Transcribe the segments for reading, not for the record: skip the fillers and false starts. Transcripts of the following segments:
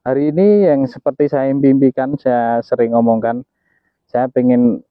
Hari ini yang seperti saya impikan, saya sering ngomongkan, saya pengen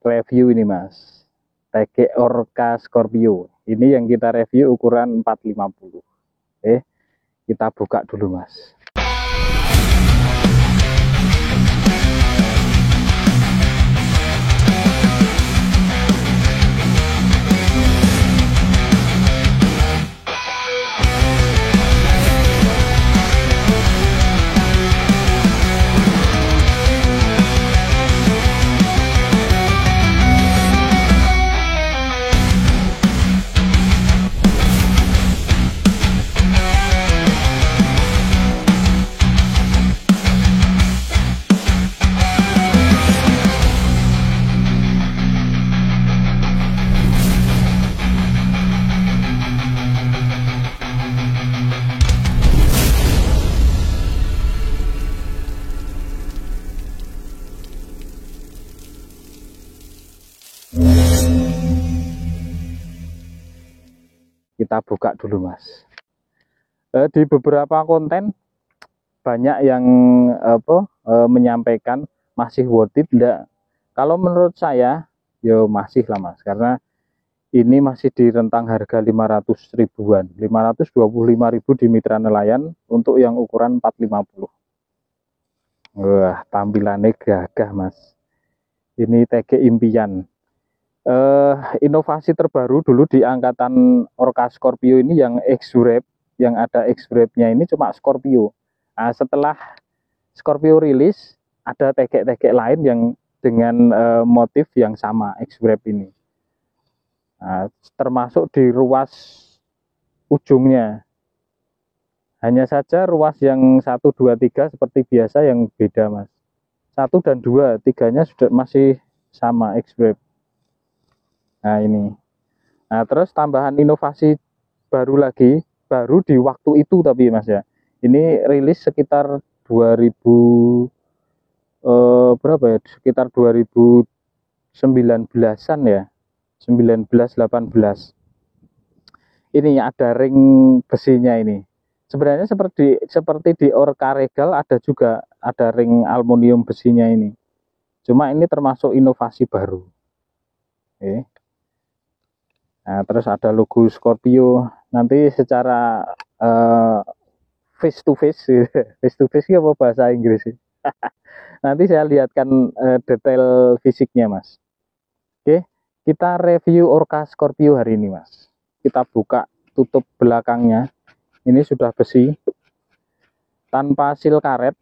review ini Mas. TG Orca Scorpio. Ini yang kita review ukuran 450. Kita buka dulu Mas. Kita buka dulu Mas. Di beberapa konten banyak yang menyampaikan masih worth it enggak. Kalau menurut saya ya masih lah Mas, karena ini masih di rentang harga 500 ribuan, 525.000 di Mitra Nelayan untuk yang ukuran 450. Wah, tampilannya gagah Mas. Ini TG impian. Inovasi terbaru dulu di angkatan Orca Scorpio ini yang X-Wrap, yang ada X-Wrap-nya ini cuma Scorpio. Nah, setelah Scorpio rilis, ada TG-TG lain yang dengan motif yang sama X-Wrap ini. Nah, termasuk di ruas ujungnya. Hanya saja ruas yang 1, 2, 3 seperti biasa yang beda Mas. 1 dan 2, 3-nya sudah masih sama X-Wrap. Nah ini. Nah terus tambahan inovasi baru lagi, baru di waktu itu tapi Mas ya. Ini rilis sekitar 2000 berapa ya? Sekitar 2019-an ya. 19 18. Ini ada ring besinya ini. Sebenarnya seperti di Orca Regal ada juga ada ring aluminium besinya ini. Cuma ini termasuk inovasi baru. Oke. Nah, terus ada logo Scorpio. Nanti secara face to face ya apa bahasa Inggris. Nanti saya lihatkan detail fisiknya Mas. Oke, kita review Orca Scorpio hari ini Mas. Kita buka tutup belakangnya. Ini sudah besi tanpa seal karet,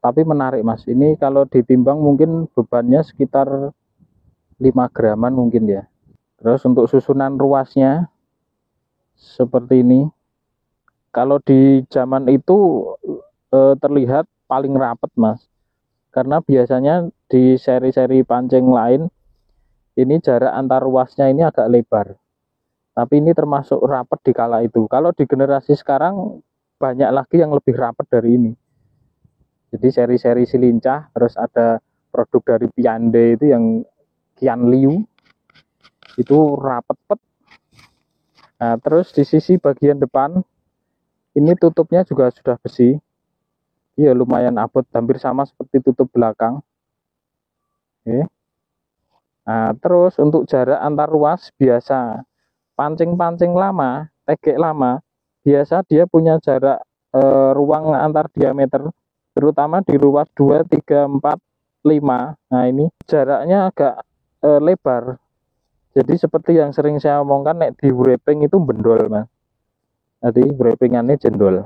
tapi menarik Mas. Ini kalau ditimbang mungkin bebannya sekitar 5 graman mungkin ya. Terus untuk susunan ruasnya seperti ini. Kalau di zaman itu terlihat paling rapat Mas, karena biasanya di seri-seri pancing lain ini jarak antar ruasnya ini agak lebar, tapi ini termasuk rapat di kala itu. Kalau di generasi sekarang banyak lagi yang lebih rapat dari ini. Jadi seri-seri Silincah, terus ada produk dari Piande itu yang Kian Liu itu rapat pet. Nah terus di sisi bagian depan ini tutupnya juga sudah besi. Iya lumayan abot, hampir sama seperti tutup belakang. Oke. Nah terus untuk jarak antar ruas biasa pancing-pancing lama, tegek lama, biasa dia punya jarak ruang antar diameter, terutama di ruas 2, 3, 4, 5. Nah ini jaraknya agak lebar. Jadi seperti yang sering saya omongkan, nek di wrapping itu bendol Mas. Nanti wrappingannya jendol.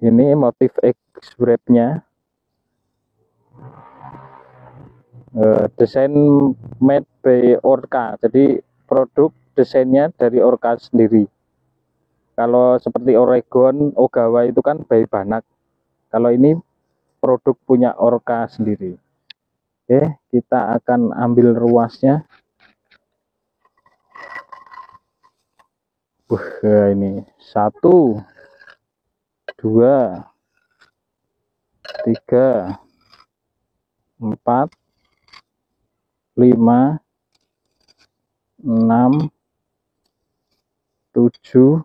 Ini motif X-wrap-nya. Desain made by Orca. Jadi produk desainnya dari Orca sendiri. Kalau seperti Oregon, Ogawa itu kan by Banak. Kalau ini produk punya Orca sendiri. Oke, kita akan ambil ruasnya. Ini 1, 2, 3, 4, 5, 6, 7,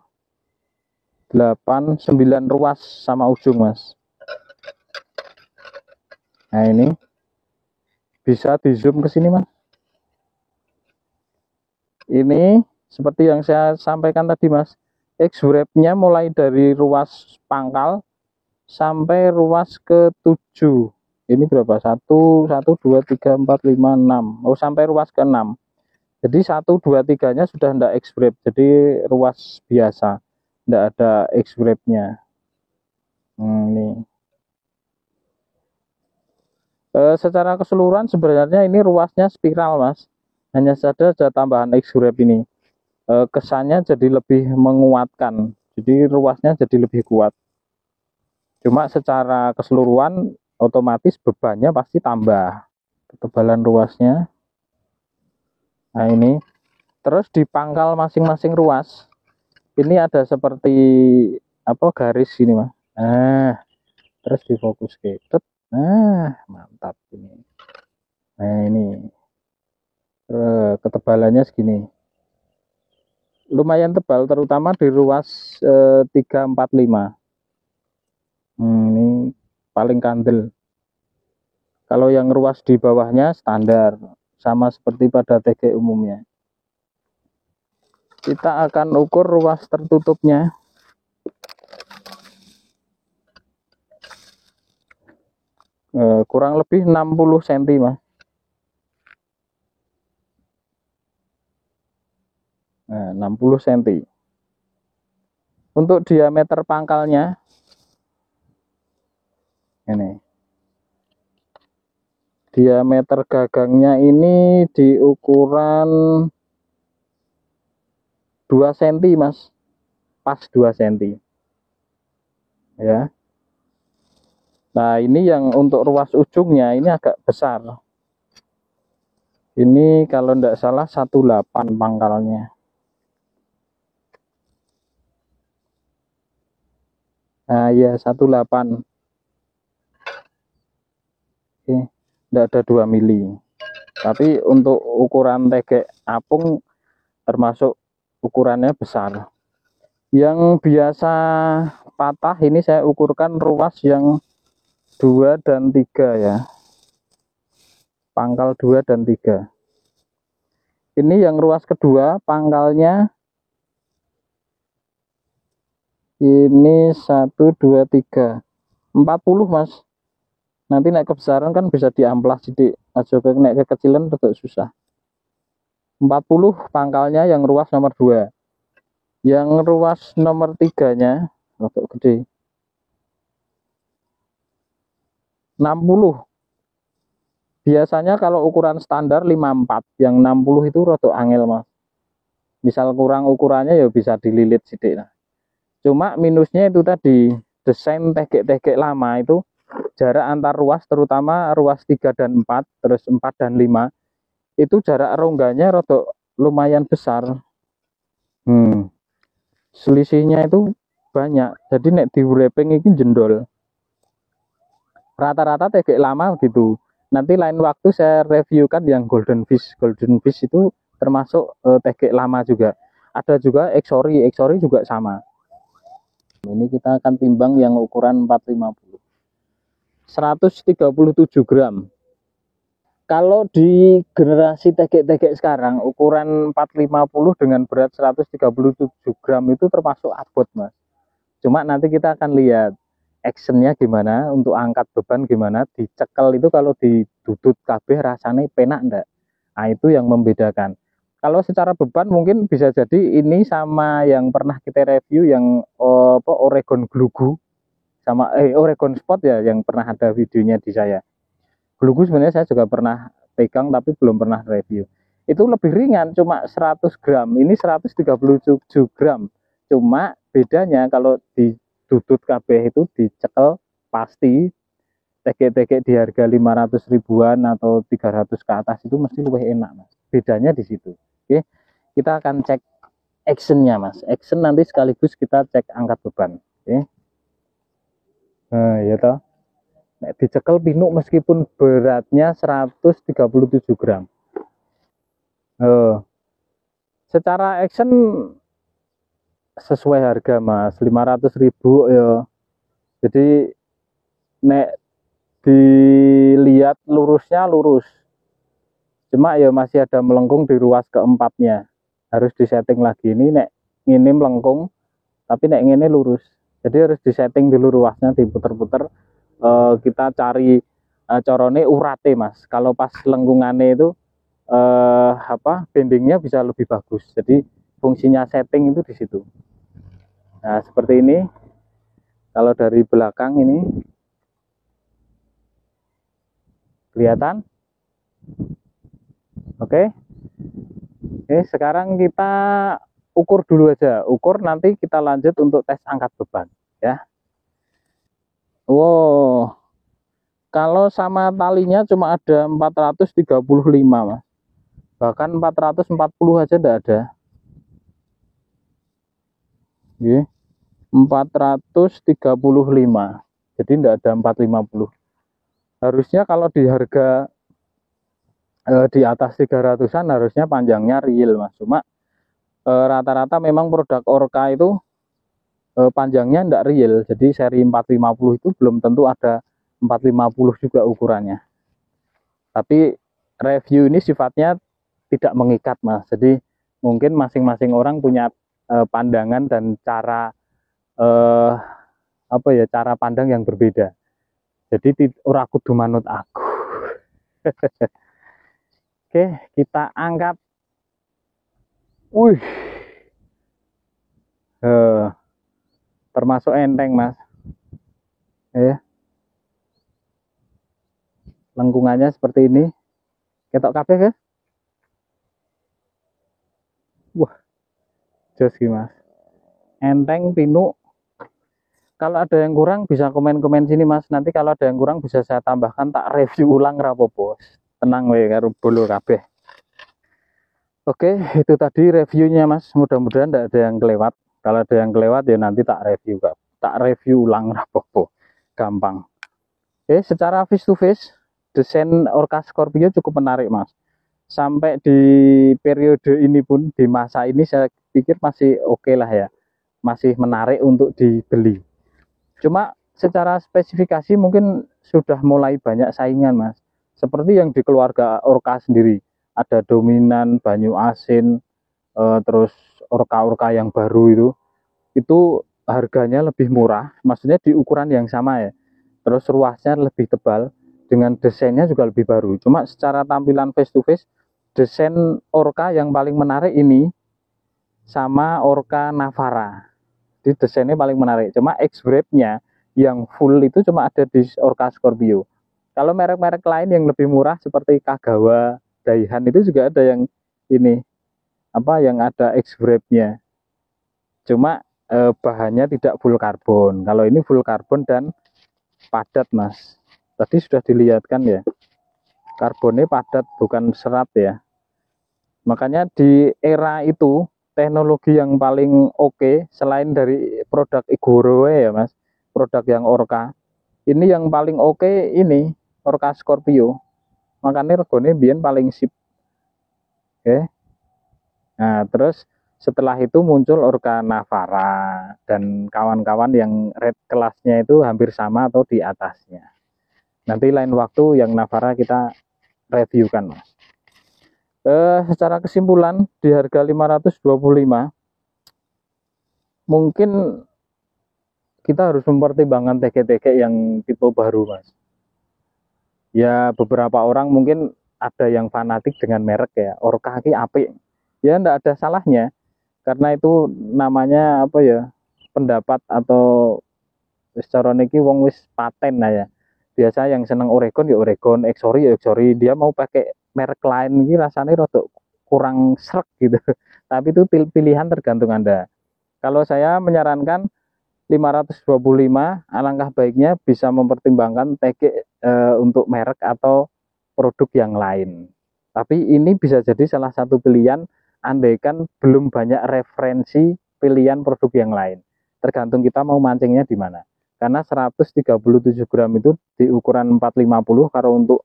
8, 9 ruas sama ujung, Mas. Nah, ini bisa di zoom ke sini, Mas. Ini seperti yang saya sampaikan tadi, Mas. X-wrap-nya mulai dari ruas pangkal sampai ruas ke-7. Ini berapa? 1, 1, 2, 3, 4, 5, 6. Oh, sampai ruas ke-6. Jadi 1, 2, 3-nya sudah tidak X-wrap. Jadi ruas biasa. Tidak ada X-wrap-nya. Ini. Secara keseluruhan sebenarnya ini ruasnya spiral, Mas. Hanya saja ada tambahan X-wrap ini. Kesannya jadi lebih menguatkan. Jadi ruasnya jadi lebih kuat. Cuma secara keseluruhan otomatis bebannya pasti tambah. Ketebalan ruasnya. Nah, ini. Terus di pangkal masing-masing ruas ini ada seperti apa garis ini, Mas. Nah, terus difokus ke. Nah, mantap ini. Nah, ini. Ketebalannya segini. Lumayan tebal terutama di ruas 3, 4, 5. Ini paling kandel. Kalau yang ruas di bawahnya standar, sama seperti pada TG umumnya. Kita akan ukur ruas tertutupnya. Kurang lebih 60 cm, Mas. Nah, 60 cm. Untuk diameter pangkalnya ini. Diameter gagangnya ini di ukuran 2 cm, Mas. Pas 2 cm. Ya. Nah, ini yang untuk ruas ujungnya ini agak besar. Ini kalau tidak salah 18 pangkalnya. Nah, ya 18. Oke, tidak ada 2 mili. Tapi untuk ukuran tegek apung termasuk ukurannya besar. Yang biasa patah ini saya ukurkan ruas yang 2 dan 3 ya. Pangkal 2 dan 3. Ini yang ruas kedua, pangkalnya ini 1, 2, 3. 40, Mas. Nanti naik kebesaran kan bisa diamplas sedikit. Aja naik kekecilan tetap susah. 40 pangkalnya yang ruas nomor 2. Yang ruas nomor 3-nya untuk gede. 60. Biasanya kalau ukuran standar 54, yang 60 itu rada angel, Mas. Misal kurang ukurannya ya bisa dililit sedikit. Nah. Cuma minusnya itu tadi, desain tegek-tegek lama itu jarak antar ruas, terutama ruas 3 dan 4, terus 4 dan 5, itu jarak rongganya rada lumayan besar. Selisihnya itu banyak. Jadi nek di wrapping ini jendol. Rata-rata tegek lama gitu. Nanti lain waktu saya reviewkan yang golden fish. Golden fish itu termasuk tegek lama juga. Ada juga exori juga sama. Ini kita akan timbang yang ukuran 450. 137 gram. Kalau di generasi tegek-tegek sekarang ukuran 450 dengan berat 137 gram itu termasuk abot, Mas. Cuma nanti kita akan lihat actionnya gimana, untuk angkat beban gimana, dicekel itu kalau didudut kabeh rasanya penak enggak. Nah, itu yang membedakan. Kalau secara beban mungkin bisa jadi ini sama yang pernah kita review yang Oregon Glugu sama Oregon Spot ya, yang pernah ada videonya di saya. Glugu sebenarnya saya juga pernah pegang tapi belum pernah review. Itu lebih ringan, cuma 100 gram. Ini 137 gram. Cuma bedanya kalau didudut kabeh itu dicekel pasti tegek-tegek di harga 500 ribuan atau 300 ke atas itu mesti lebih enak, Mas. Bedanya di situ. Oke. Kita akan cek actionnya, Mas. Action nanti sekaligus kita cek angkat beban. Oke. Nah, ya toh. Nek dicekel pinuk meskipun beratnya 137 gram. Secara action sesuai harga mas, 500.000 ya. Jadi nek dilihat lurusnya lurus, cuma ya masih ada melengkung di ruas keempatnya, harus disetting lagi. Ini nek ini melengkung tapi nek ini lurus, jadi harus disetting dulu ruasnya, diputer-puter. Kita cari corone urate mas, kalau pas lengkungannya itu bendingnya bisa lebih bagus. Jadi fungsinya setting itu di situ. Nah seperti ini kalau dari belakang ini kelihatan. Oke. Oke, sekarang kita ukur dulu aja. Ukur, nanti kita lanjut untuk tes angkat beban ya. Wow, kalau sama talinya cuma ada 435 mas, bahkan 440 aja tidak ada. Oke, 435, jadi tidak ada 450. Harusnya kalau di harga di atas 300-an harusnya panjangnya real mas. Cuma rata-rata memang produk Orca itu panjangnya tidak real. Jadi seri 450 itu belum tentu ada 450 juga ukurannya. Tapi review ini sifatnya tidak mengikat mas. Jadi mungkin masing-masing orang punya pandangan dan cara cara pandang yang berbeda. Jadi ora kudu manut aku. Oke, kita angkat. Wih, termasuk enteng mas. Lengkungannya seperti ini. Ketok kabeh ya. Wah, jos mas. Enteng, pinu. Kalau ada yang kurang bisa komen-komen sini mas. Nanti kalau ada yang kurang bisa saya tambahkan, tak review ulang rapopo. Tenang we karo bolo kabeh. Oke, itu tadi reviewnya mas. Mudah-mudahan tidak ada yang kelewat. Kalau ada yang kelewat ya nanti tak review ulang rapopo. Gampang. Oke, secara face to face desain Orca Scorpio cukup menarik mas. Sampai di periode ini pun, di masa ini saya pikir masih oke lah ya, masih menarik untuk dibeli. Cuma secara spesifikasi mungkin sudah mulai banyak saingan mas, seperti yang di keluarga Orca sendiri, ada dominan, banyu asin, terus Orca-Orca yang baru itu harganya lebih murah, maksudnya di ukuran yang sama ya, terus ruasnya lebih tebal, dengan desainnya juga lebih baru. Cuma secara tampilan face to face, desain Orca yang paling menarik ini sama Orca Navara. Di desainnya paling menarik. Cuma X-Brake-nya yang full itu cuma ada di Orca Scorpio. Kalau merek-merek lain yang lebih murah seperti Kagawa, Daihan itu juga ada yang ini yang ada X-Brake-nya. Cuma bahannya tidak full karbon. Kalau ini full karbon dan padat mas. Tadi sudah dilihatkan ya, karbonnya padat bukan serat ya. Makanya di era itu teknologi yang paling oke selain dari produk Igoro ya mas, produk yang Orca ini yang paling oke ini Orca Scorpio. Makanya regone biyen paling sip. Oke. Nah terus setelah itu muncul Orca Navara dan kawan-kawan yang red kelasnya itu hampir sama atau di atasnya. Nanti lain waktu yang Navara kita reviewkan mas. Secara kesimpulan di harga 525 mungkin kita harus mempertimbangkan TG-TG yang tipe baru mas. Ya beberapa orang mungkin ada yang fanatik dengan merek ya, Orca ki apik. Ya enggak ada salahnya, karena itu namanya pendapat atau secara niki wong wis paten lah ya. Biasa yang seneng Oregon ya Oregon, Exori ya Exori, dia mau pakai merek lain ini rasanya rada kurang srek gitu. Tapi itu pilihan tergantung Anda. Kalau saya menyarankan 525, alangkah baiknya bisa mempertimbangkan TG untuk merek atau produk yang lain. Tapi ini bisa jadi salah satu pilihan andaikan belum banyak referensi pilihan produk yang lain. Tergantung kita mau mancingnya di mana. Karena 137 gram itu di ukuran 450 kalau untuk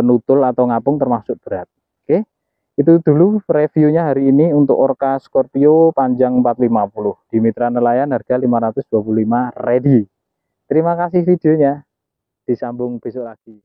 nutul atau ngapung termasuk berat. Oke, Itu dulu reviewnya hari ini untuk Orca Scorpio panjang 450 di Mitra Nelayan, harga 525 ready. Terima kasih videonya, disambung besok lagi.